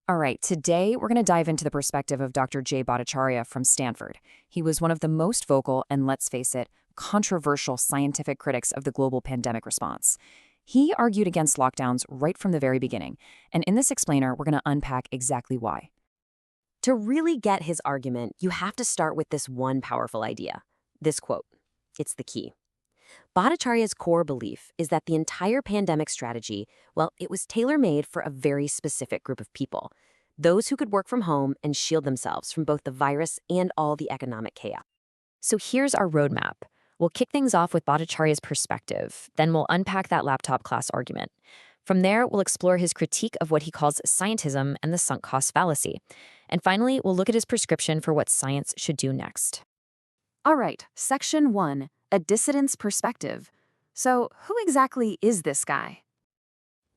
All right, today we're going to dive into the perspective of Dr. Jay Bhattacharya from Stanford. He was one of the most vocal and, let's face it, controversial scientific critics of the global pandemic response. He argued against lockdowns right from the very beginning, and in this explainer, we're going to unpack exactly why. To really get his argument, you have to start with this one powerful idea. This quote. It's the key. Bhattacharya's core belief is that the entire pandemic strategy, well, it was tailor-made for a very specific group of people, those who could work from home and shield themselves from both the virus and all the economic chaos. So here's our roadmap. We'll kick things off with Bhattacharya's perspective, then we'll unpack that laptop class argument. From there, we'll explore his critique of what he calls scientism and the sunk cost fallacy. And finally, we'll look at his prescription for what science should do next. All right, Section 1, a dissident's perspective. So who exactly is this guy?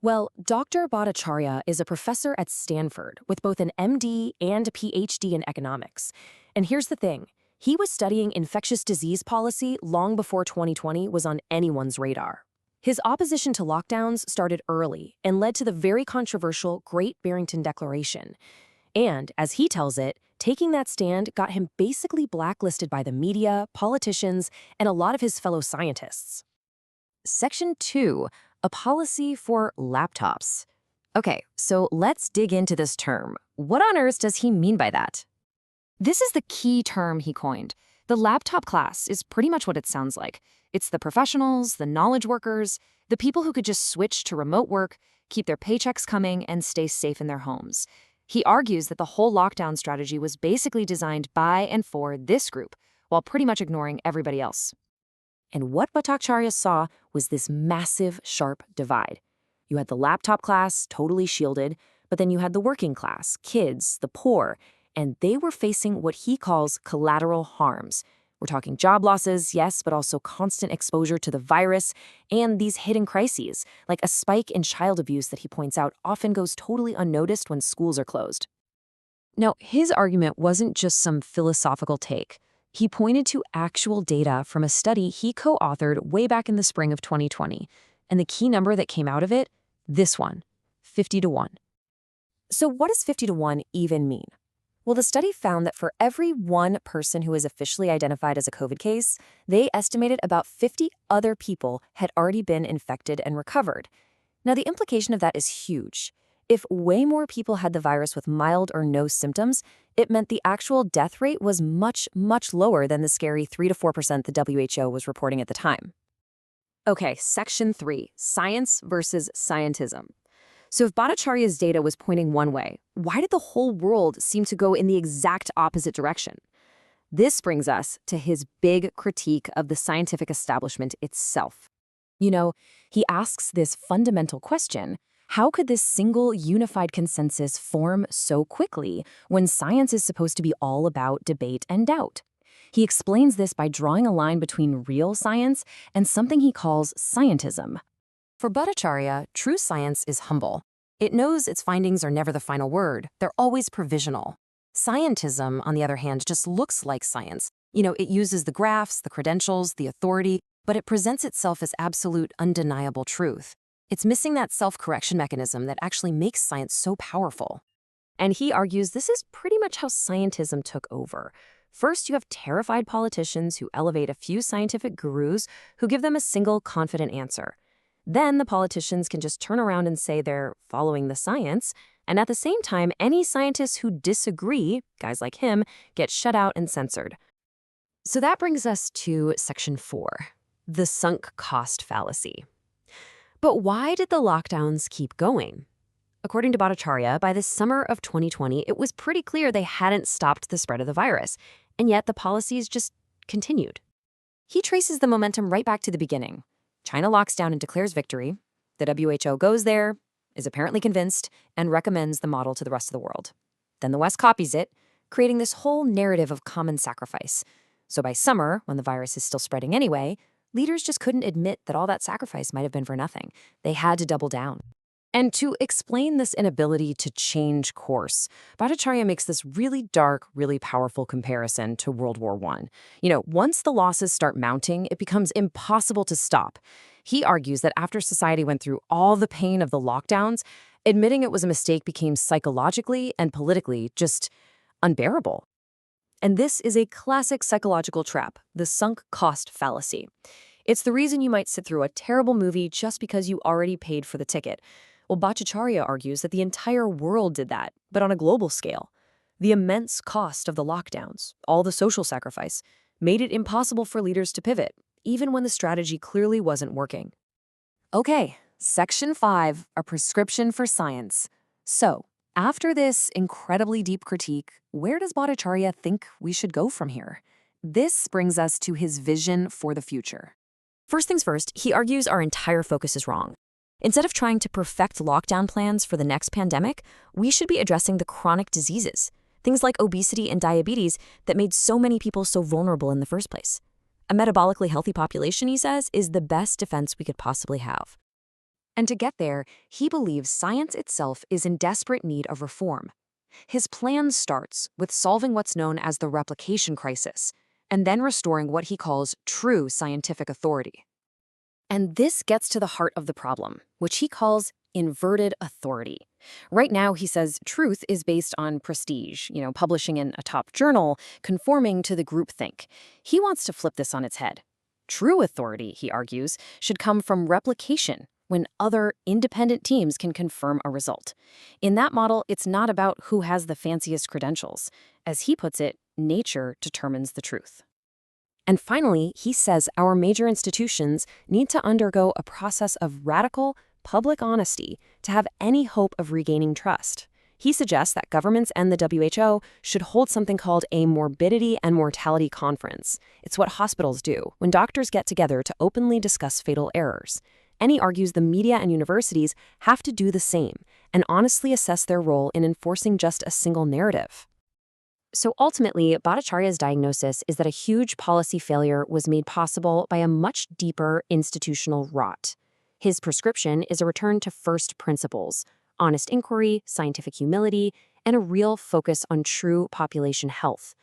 Well, Dr. Bhattacharya is a professor at Stanford with both an MD and a PhD in economics. And here's the thing. He was studying infectious disease policy long before 2020 was on anyone's radar. His opposition to lockdowns started early and led to the very controversial Great Barrington Declaration. And, as he tells it, taking that stand got him basically blacklisted by the media, politicians, and a lot of his fellow scientists. Section 2, a policy for laptops. Okay, so let's dig into this term. What on earth does he mean by that? This is the key term he coined. The laptop class is pretty much what it sounds like. It's the professionals, the knowledge workers, the people who could just switch to remote work, keep their paychecks coming, and stay safe in their homes. He argues that the whole lockdown strategy was basically designed by and for this group, while pretty much ignoring everybody else. And what Bhattacharya saw was this massive, sharp divide. You had the laptop class, totally shielded, but then you had the working class, kids, the poor, and they were facing what he calls collateral harms. We're talking job losses, yes, but also constant exposure to the virus and these hidden crises, like a spike in child abuse that he points out often goes totally unnoticed when schools are closed. Now, his argument wasn't just some philosophical take. He pointed to actual data from a study he co-authored way back in the spring of 2020. And the key number that came out of it? This one, 50 to 1. So what does 50 to 1 even mean? Well, the study found that for every one person who is officially identified as a COVID case, they estimated about 50 other people had already been infected and recovered. Now, the implication of that is huge. If way more people had the virus with mild or no symptoms, it meant the actual death rate was much, much lower than the scary 3 to 4% the WHO was reporting at the time. Okay, Section 3, Science versus Scientism. So if Bhattacharya's data was pointing one way, why did the whole world seem to go in the exact opposite direction? This brings us to his big critique of the scientific establishment itself. You know, he asks this fundamental question: how could this single unified consensus form so quickly when science is supposed to be all about debate and doubt? He explains this by drawing a line between real science and something he calls scientism. For Bhattacharya, true science is humble. It knows its findings are never the final word. They're always provisional. Scientism, on the other hand, just looks like science. You know, it uses the graphs, the credentials, the authority, but it presents itself as absolute, undeniable truth. It's missing that self-correction mechanism that actually makes science so powerful. And he argues this is pretty much how scientism took over. First, you have terrified politicians who elevate a few scientific gurus who give them a single confident answer. Then the politicians can just turn around and say they're following the science, and at the same time, any scientists who disagree, guys like him, get shut out and censored. So that brings us to Section 4, the sunk cost fallacy. But why did the lockdowns keep going? According to Bhattacharya, by the summer of 2020, it was pretty clear they hadn't stopped the spread of the virus, and yet the policies just continued. He traces the momentum right back to the beginning. China locks down and declares victory. The WHO goes there, is apparently convinced, and recommends the model to the rest of the world. Then the West copies it, creating this whole narrative of common sacrifice. So by summer, when the virus is still spreading anyway, leaders just couldn't admit that all that sacrifice might have been for nothing. They had to double down. And to explain this inability to change course, Bhattacharya makes this really dark, really powerful comparison to World War I. You know, once the losses start mounting, it becomes impossible to stop. He argues that after society went through all the pain of the lockdowns, Admitting it was a mistake became psychologically and politically just unbearable. And this is a classic psychological trap, the sunk cost fallacy. It's the reason you might sit through a terrible movie just because you already paid for the ticket. Well, Bhattacharya argues that the entire world did that, but on a global scale. The immense cost of the lockdowns, all the social sacrifice, made it impossible for leaders to pivot, even when the strategy clearly wasn't working. Okay, Section 5, a prescription for science. So, after this incredibly deep critique, where does Bhattacharya think we should go from here? This brings us to his vision for the future. First things first, he argues our entire focus is wrong. Instead of trying to perfect lockdown plans for the next pandemic, we should be addressing the chronic diseases, things like obesity and diabetes that made so many people so vulnerable in the first place. A metabolically healthy population, he says, is the best defense we could possibly have. And to get there, he believes science itself is in desperate need of reform. His plan starts with solving what's known as the replication crisis, and then restoring what he calls true scientific authority. And this gets to the heart of the problem, which he calls inverted authority. Right now, he says truth is based on prestige, publishing in a top journal, conforming to the groupthink. He wants to flip this on its head. True authority, he argues, should come from replication, when other independent teams can confirm a result. In that model, it's not about who has the fanciest credentials. As he puts it, nature determines the truth. And finally, he says our major institutions need to undergo a process of radical, public honesty to have any hope of regaining trust. He suggests that governments and the WHO should hold something called a morbidity and mortality conference. It's what hospitals do when doctors get together to openly discuss fatal errors. And he argues the media and universities have to do the same and honestly assess their role in enforcing just a single narrative. So ultimately, Bhattacharya's diagnosis is that a huge policy failure was made possible by a much deeper institutional rot. His prescription is a return to first principles, honest inquiry, scientific humility, and a real focus on true population health.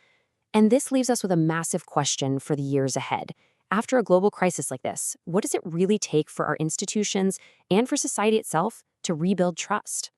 And this leaves us with a massive question for the years ahead. After a global crisis like this, what does it really take for our institutions and for society itself to rebuild trust?